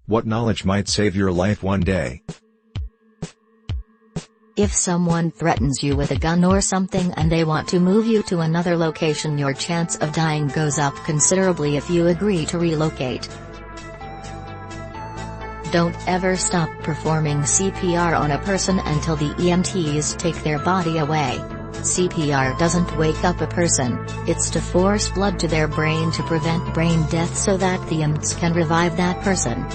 What knowledge might save your life one day? If someone threatens you with a gun or something and they want to move you to another location, your chance of dying goes up considerably if you agree to relocate. Don't ever stop performing CPR on a person until the EMTs take their body away. CPR doesn't wake up a person, it's to force blood to their brain to prevent brain death so that the EMTs can revive that person.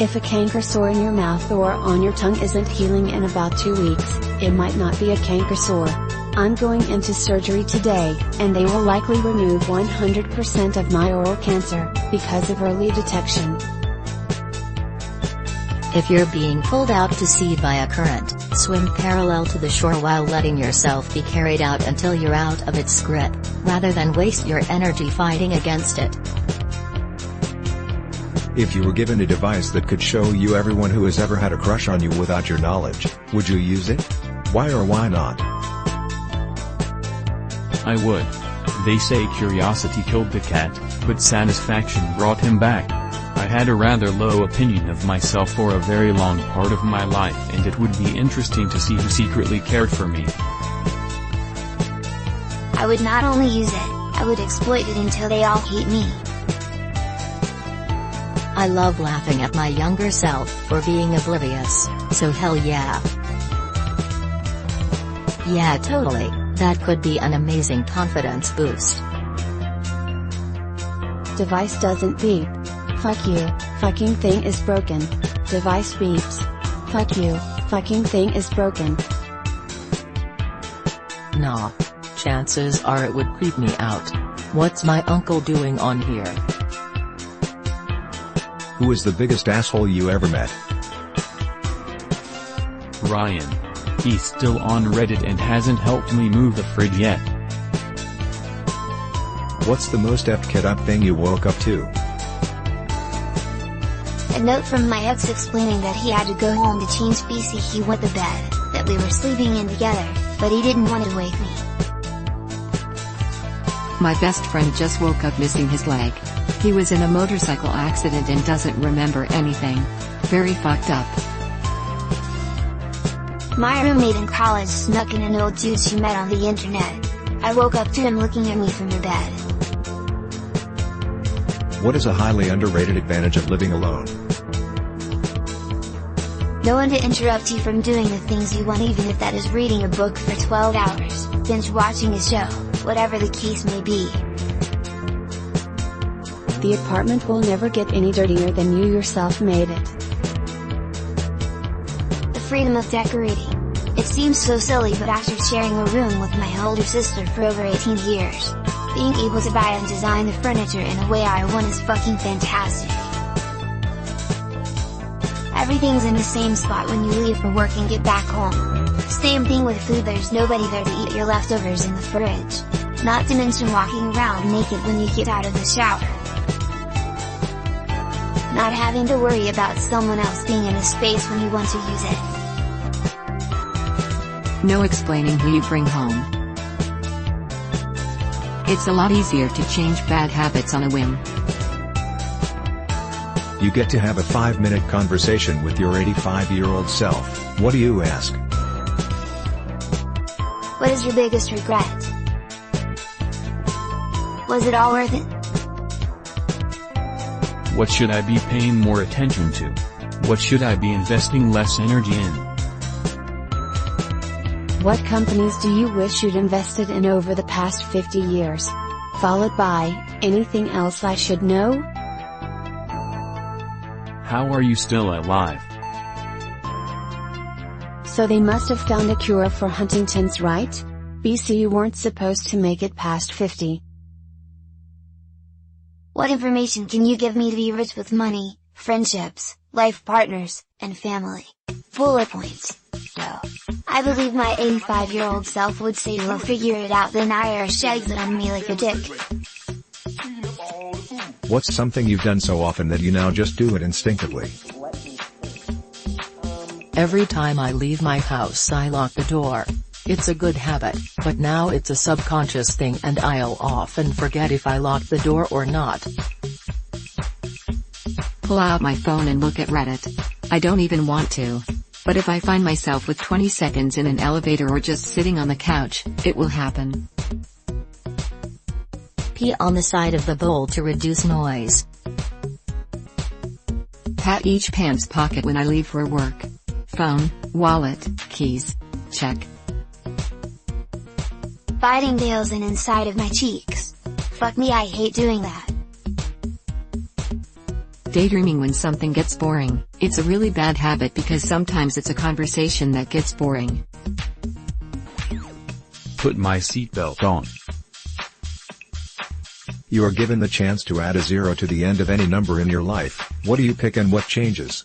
If a canker sore in your mouth or on your tongue isn't healing in about 2 weeks, it might not be a canker sore. I'm going into surgery today, and they will likely remove 100% of my oral cancer, because of early detection. If you're being pulled out to sea by a current, swim parallel to the shore while letting yourself be carried out until you're out of its grip, rather than waste your energy fighting against it. If you were given a device that could show you everyone who has ever had a crush on you without your knowledge, would you use it? Why or why not? I would. They say curiosity killed the cat, but satisfaction brought him back. I had a rather low opinion of myself for a very long part of my life, and it would be interesting to see who secretly cared for me. I would not only use it, I would exploit it until they all hate me. I love laughing at my younger self for being oblivious, so hell yeah. Yeah, totally, that could be an amazing confidence boost. Device doesn't beep. Fuck you, fucking thing is broken. Device beeps. Fuck you, fucking thing is broken. Nah. Chances are it would creep me out. What's my uncle doing on here? Who is the biggest asshole you ever met? Ryan. He's still on Reddit and hasn't helped me move the fridge yet. What's the most effed up thing you woke up to? A note from my ex explaining that he had to go home to change BC. He went to bed, that we were sleeping in together, but he didn't want to wake me. My best friend just woke up missing his leg. He was in a motorcycle accident and doesn't remember anything. Very fucked up. My roommate in college snuck in an old dude she met on the internet. I woke up to him looking at me from the bed. What is a highly underrated advantage of living alone? No one to interrupt you from doing the things you want, even if that is reading a book for 12 hours, binge watching a show, whatever the case may be. The apartment will never get any dirtier than you yourself made it. The freedom of decorating. It seems so silly, but after sharing a room with my older sister for over 18 years, being able to buy and design the furniture in a way I want is fucking fantastic. Everything's in the same spot when you leave for work and get back home. Same thing with food, there's nobody there to eat your leftovers in the fridge. Not to mention walking around naked when you get out of the shower. Not having to worry about someone else being in a space when you want to use it. No explaining who you bring home. It's a lot easier to change bad habits on a whim. You get to have a 5-minute conversation with your 85-year-old self. What do you ask? What is your biggest regret? Was it all worth it? What should I be paying more attention to? What should I be investing less energy in? What companies do you wish you'd invested in over the past 50 years? Followed by, anything else I should know? How are you still alive? So they must have found a cure for Huntington's, right? BC, you weren't supposed to make it past 50. What information can you give me to be rich with money, friendships, life partners, and family? Bullet points. No. I believe my 85-year-old self would say we'll figure it out, then IRS shags it on me like a dick. What's something you've done so often that you now just do it instinctively? Every time I leave my house I lock the door. It's a good habit, but now it's a subconscious thing and I'll often forget if I lock the door or not. pull out my phone and look at Reddit. I don't even want to. But if I find myself with 20 seconds in an elevator or just sitting on the couch, it will happen. Pee on the side of the bowl to reduce noise. Pat each pants pocket when I leave for work. Phone, wallet, keys. Check. Biting nails in inside of my cheeks. Fuck me, I hate doing that. Daydreaming when something gets boring. It's a really bad habit because sometimes it's a conversation that gets boring. Put my seatbelt on. You are given the chance to add a 0 to the end of any number in your life. What do you pick and what changes?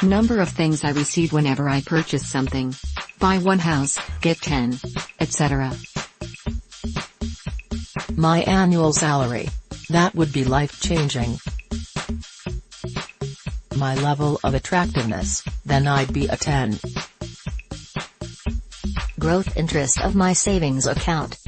Number of things I receive whenever I purchase something. Buy one house, get 10, etc. My annual salary. That would be life-changing. My level of attractiveness, then I'd be a 10. Growth interest of my savings account.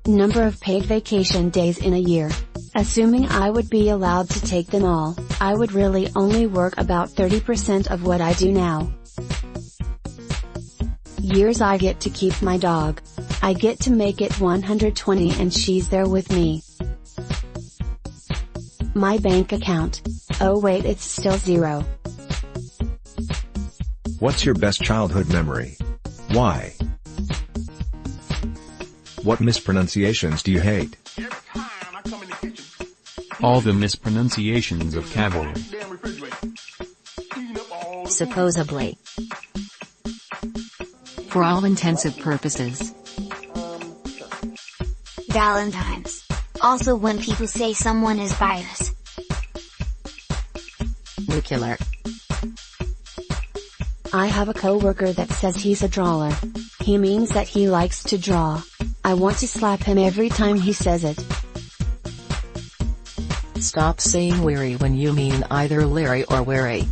Number of paid vacation days in a year. Assuming I would be allowed to take them all, I would really only work about 30% of what I do now. Years I get to keep my dog. I get to make it 120 and she's there with me. My bank account. Oh wait, it's still 0. What's your best childhood memory? Why? What mispronunciations do you hate? All the mispronunciations of cavalry. Supposedly. For all intensive purposes. Valentine's. Also when people say someone is biased. Nuclear. I have a coworker that says he's a drawer. He means that he likes to draw. I want to slap him every time he says it. Stop saying weary when you mean either leery or weary.